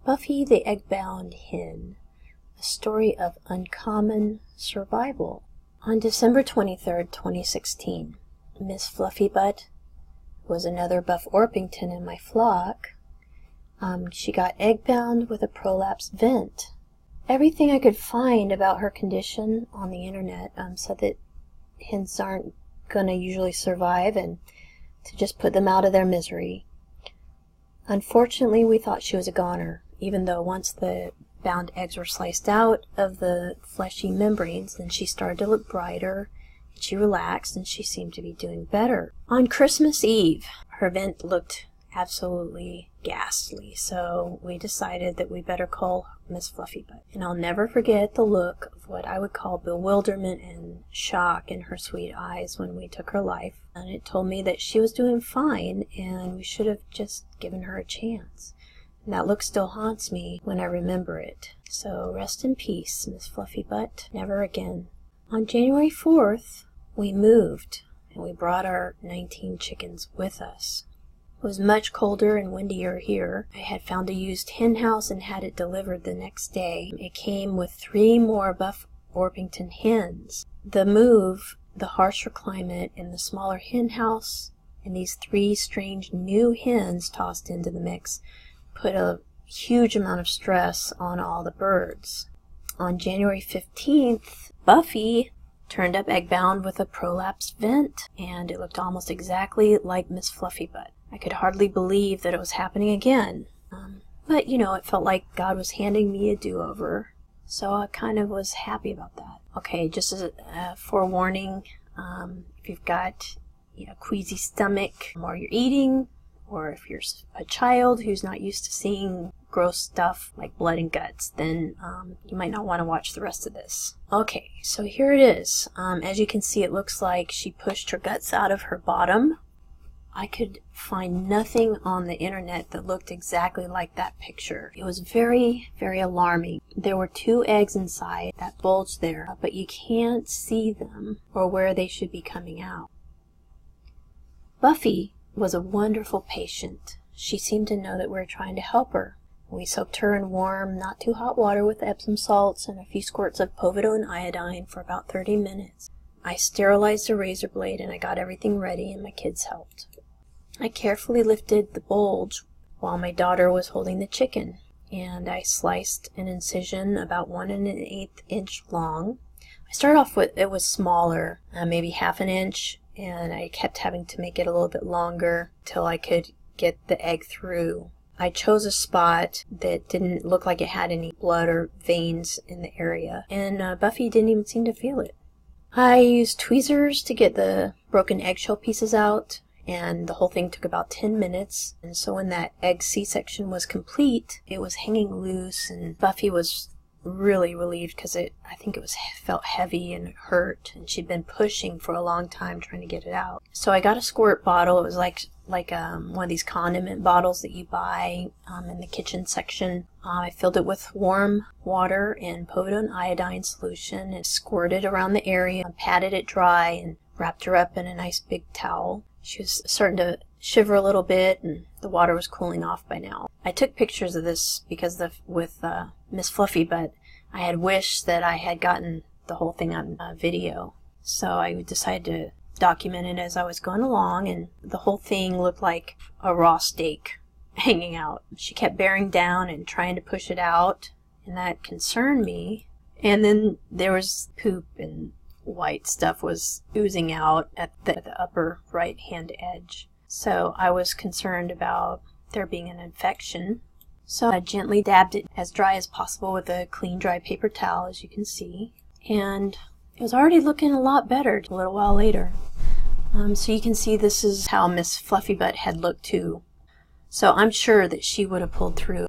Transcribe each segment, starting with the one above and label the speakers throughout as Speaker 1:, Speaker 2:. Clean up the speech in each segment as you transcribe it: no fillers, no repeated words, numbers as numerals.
Speaker 1: Buffy the Eggbound Hen, a story of uncommon survival. On December 23rd, 2016, Miss Fluffybutt was another Buff Orpington in my flock. She got eggbound with a prolapsed vent. Everything I could find about her condition on the internet said that hens aren't gonna usually survive and to just put them out of their misery. Unfortunately, we thought she was a goner, even though once the bound eggs were sliced out of the fleshy membranes, then she started to look brighter, and she relaxed, and she seemed to be doing better. On Christmas Eve, her vent looked absolutely ghastly, so we decided that we better call Miss Fluffybutt. And I'll never forget the look of what I would call bewilderment and shock in her sweet eyes when we took her life. And it told me that she was doing fine, and we should have just given her a chance. And that look still haunts me when I remember it. So rest in peace, Miss Fluffybutt. Never again. On January 4th, we moved, and we brought our 19 chickens with us. It was much colder and windier here. I had found a used hen house and had it delivered the next day. It came with 3 more Buff Orpington hens. The move, the harsher climate, and the smaller hen house, and these 3 strange new hens tossed into the mix put a huge amount of stress on all the birds. On January 15th, Buffy turned up eggbound with a prolapsed vent, and it looked almost exactly like Miss Fluffybutt. I could hardly believe that it was happening again. But, it felt like God was handing me a do-over, so I kind of was happy about that. Okay, just as a forewarning, if you've got queasy stomach while you're eating, or if you're a child who's not used to seeing gross stuff like blood and guts, then you might not want to watch the rest of this. Okay, so here it is. As you can see, it looks like she pushed her guts out of her bottom. I could find nothing on the internet that looked exactly like that picture. It was very, very alarming. There were 2 eggs inside that bulged there, but you can't see them or where they should be coming out. Buffy was a wonderful patient. She seemed to know that we were trying to help her. We soaked her in warm, not too hot water with Epsom salts and a few squirts of povidone iodine for about 30 minutes. I sterilized the razor blade and I got everything ready, and my kids helped. I carefully lifted the bulge while my daughter was holding the chicken, and I sliced an incision about 1 1/8 inch long. I started off with, it was smaller, maybe 1/2 inch, and I kept having to make it a little bit longer till I could get the egg through. I chose a spot that didn't look like it had any blood or veins in the area, and Buffy didn't even seem to feel it. I used tweezers to get the broken eggshell pieces out, and the whole thing took about 10 minutes. And so when that egg C-section was complete, it was hanging loose, and Buffy was really relieved because I think it felt heavy and hurt, and she'd been pushing for a long time trying to get it out. So I got a squirt bottle. It was like one of these condiment bottles that you buy in the kitchen section. I filled it with warm water and povidone iodine solution and squirted around the area, patted it dry, and wrapped her up in a nice big towel. She was starting to shiver a little bit, and the water was cooling off by now. I took pictures of this because with Miss Fluffybutt, I had wished that I had gotten the whole thing on video. So I decided to document it as I was going along, and the whole thing looked like a raw steak hanging out. She kept bearing down and trying to push it out, and that concerned me. And then there was poop and white stuff was oozing out at the upper right hand edge. So I was concerned about there being an infection. So I gently dabbed it as dry as possible with a clean dry paper towel, as you can see. And it was already looking a lot better a little while later. So you can see this is how Miss Fluffybutt had looked too. So I'm sure that she would have pulled through.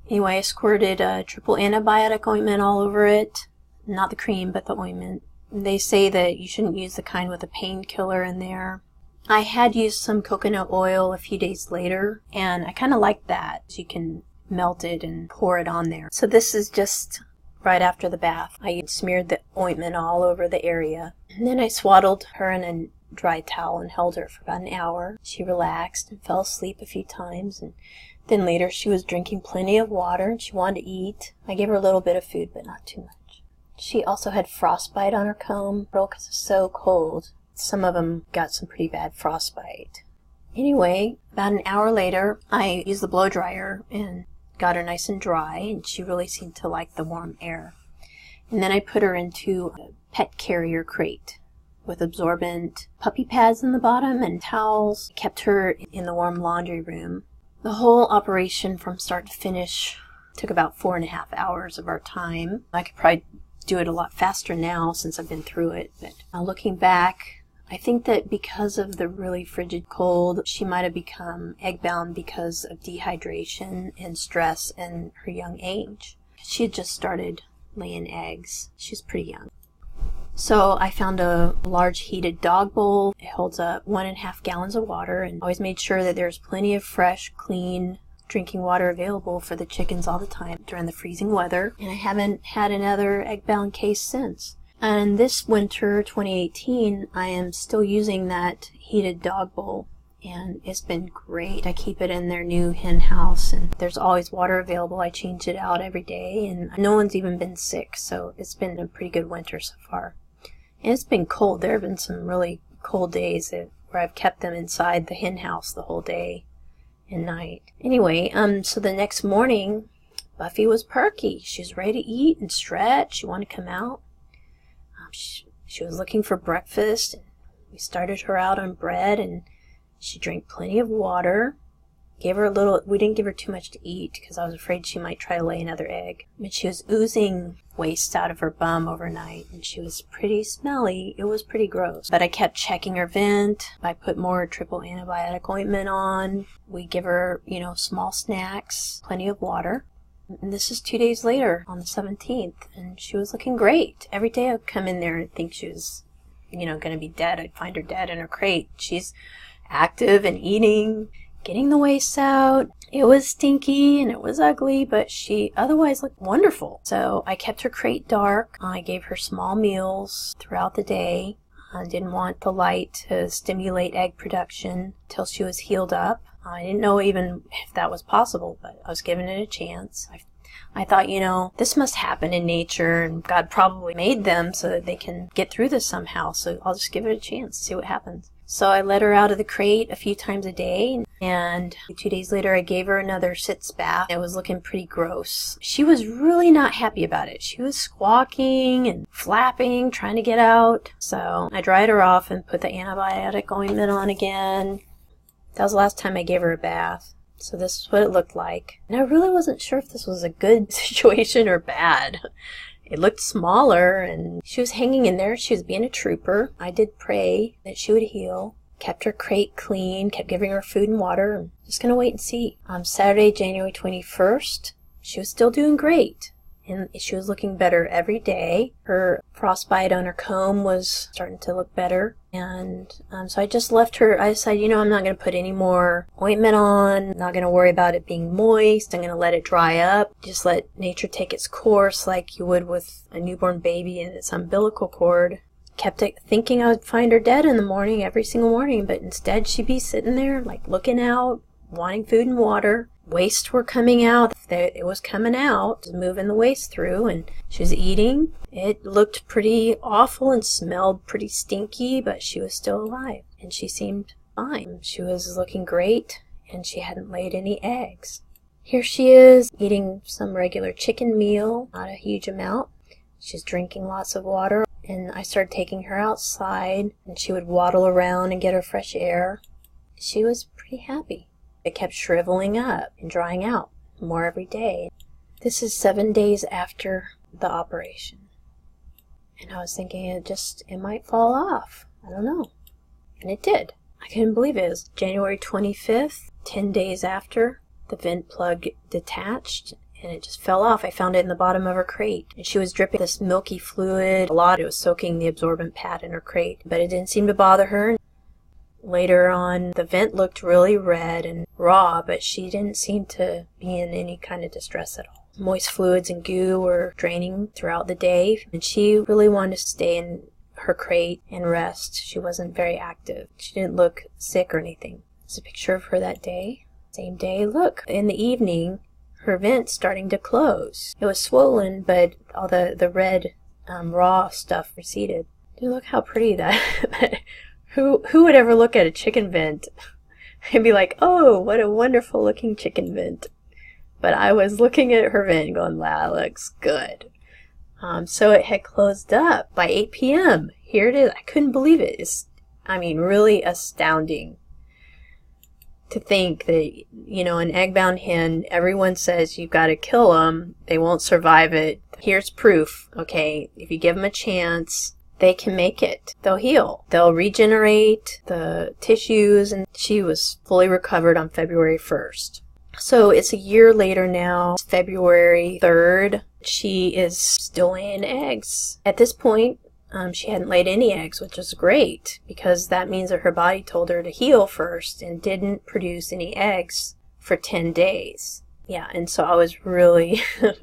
Speaker 1: Anyway, I squirted triple antibiotic ointment all over it. Not the cream, but the ointment. They say that you shouldn't use the kind with a painkiller in there. I had used some coconut oil a few days later, and I kind of like that. You can melt it and pour it on there. So this is just right after the bath. I smeared the ointment all over the area. And then I swaddled her in a dry towel and held her for about an hour. She relaxed and fell asleep a few times, and Then later she was drinking plenty of water and she wanted to eat. I gave her a little bit of food, but not too much. She also had frostbite on her comb because it's so cold. Some of them got some pretty bad frostbite. Anyway, about an hour later, I used the blow dryer and got her nice and dry, and she really seemed to like the warm air. And then I put her into a pet carrier crate with absorbent puppy pads in the bottom and towels. I kept her in the warm laundry room. The whole operation from start to finish took about 4.5 hours of our time. I could probably do it a lot faster now since I've been through it, but looking back, I think that because of the really frigid cold, she might have become eggbound because of dehydration and stress and her young age. She had just started laying eggs. She's pretty young. So I found a large heated dog bowl. It holds up 1.5 gallons of water, and always made sure that there's plenty of fresh, clean drinking water available for the chickens all the time during the freezing weather. And I haven't had another eggbound case since. And this winter, 2018, I am still using that heated dog bowl, and it's been great. I keep it in their new hen house, and there's always water available. I change it out every day, and no one's even been sick, so it's been a pretty good winter so far. And it's been cold. There have been some really cold days where I've kept them inside the hen house the whole day and night. Anyway, so the next morning, Buffy was perky. She was ready to eat and stretch. She wanted to come out. She was looking for breakfast. We started her out on bread, and she drank plenty of water. Gave her a little. We didn't give her too much to eat because I was afraid she might try to lay another egg. But she was oozing waste out of her bum overnight, and she was pretty smelly. It was pretty gross. But I kept checking her vent. I put more triple antibiotic ointment on. We give her, small snacks, plenty of water. And this is 2 days later, on the 17th, and she was looking great. Every day I'd come in there and think she was, going to be dead. I'd find her dead in her crate. She's active and eating, getting the waste out. It was stinky and it was ugly, but she otherwise looked wonderful. So I kept her crate dark. I gave her small meals throughout the day. I didn't want the light to stimulate egg production till she was healed up. I didn't know even if that was possible, but I was giving it a chance. I thought, this must happen in nature, and God probably made them so that they can get through this somehow, so I'll just give it a chance, see what happens. So I let her out of the crate a few times a day, and 2 days later I gave her another sitz bath. It was looking pretty gross. She was really not happy about it. She was squawking and flapping, trying to get out. So I dried her off and put the antibiotic ointment on again. That was the last time I gave her a bath. So this is what it looked like. And I really wasn't sure if this was a good situation or bad. It looked smaller, and she was hanging in there. She was being a trooper. I did pray that she would heal. Kept her crate clean, kept giving her food and water. I'm just going to wait and see. On Saturday, January 21st, she was still doing great. And she was looking better every day. Her frostbite on her comb was starting to look better. And so I just left her. I decided, I'm not going to put any more ointment on. I'm not going to worry about it being moist. I'm going to let it dry up. Just let nature take its course like you would with a newborn baby and its umbilical cord. Kept thinking I would find her dead in the morning, every single morning. But instead she'd be sitting there, looking out, wanting food and water. Waste were coming out. It was coming out, moving the waste through, and she was eating. It looked pretty awful and smelled pretty stinky, but she was still alive, and she seemed fine. She was looking great, and she hadn't laid any eggs. Here she is, eating some regular chicken meal, not a huge amount. She's drinking lots of water, and I started taking her outside, and she would waddle around and get her fresh air. She was pretty happy. It kept shriveling up and drying out more every day. This is 7 days after the operation. And I was thinking it might fall off. I don't know. And it did. I couldn't believe it. It was January 25th, 10 days after. The vent plug detached and it just fell off. I found it in the bottom of her crate. And she was dripping this milky fluid a lot. It was soaking the absorbent pad in her crate. But it didn't seem to bother her. Later on, the vent looked really red and raw, but she didn't seem to be in any kind of distress at all. Moist fluids and goo were draining throughout the day, and she really wanted to stay in her crate and rest. She wasn't very active. She didn't look sick or anything. There's a picture of her that day. Same day, look, in the evening, her vent's starting to close. It was swollen, but all the red raw stuff receded. Dude, look how pretty that. Who would ever look at a chicken vent and be like, oh, what a wonderful looking chicken vent? But I was looking at her vent going, wow, that looks good. So it had closed up by 8 p.m. Here it is. I couldn't believe it. It's, I mean, really astounding to think that, you know, an egg-bound hen, everyone says you've got to kill them. They won't survive it. Here's proof, okay? If you give them a chance, they can make it. They'll heal. They'll regenerate the tissues, and she was fully recovered on February 1st. So it's a year later now, February 3rd. She is still laying eggs. At this point, she hadn't laid any eggs, which is great, because that means that her body told her to heal first and didn't produce any eggs for 10 days. Yeah, and so I was really,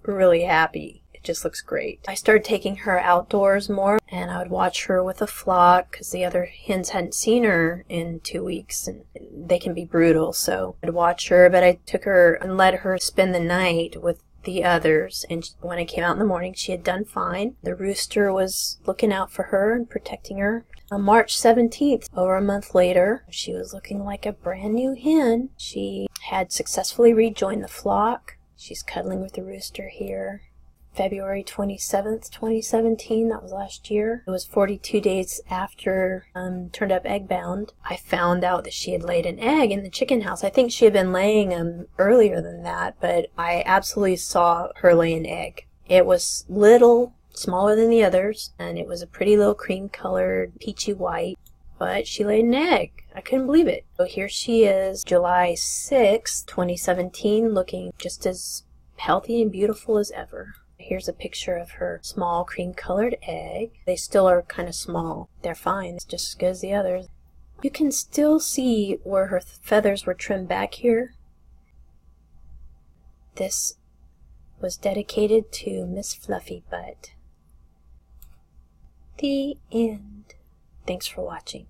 Speaker 1: really happy. It just looks great. I started taking her outdoors more, and I would watch her with a flock, because the other hens hadn't seen her in 2 weeks, and they can be brutal, so I'd watch her, but I took her and let her spend the night with the others, and when I came out in the morning, she had done fine. The rooster was looking out for her and protecting her. On March 17th, over a month later, she was looking like a brand new hen. She had successfully rejoined the flock. She's cuddling with the rooster here. February 27th, 2017, that was last year. It was 42 days after turned up Eggbound. I found out that she had laid an egg in the chicken house. I think she had been laying them earlier than that, but I absolutely saw her lay an egg. It was little, smaller than the others, and it was a pretty little cream-colored, peachy white, but she laid an egg. I couldn't believe it. So here she is, July 6th, 2017, looking just as healthy and beautiful as ever. Here's a picture of her small cream-colored egg. They still are kind of small. They're fine. It's just as good as the others. You can still see where her feathers were trimmed back here. This was dedicated to Miss Fluffy Butt. The end. Thanks for watching.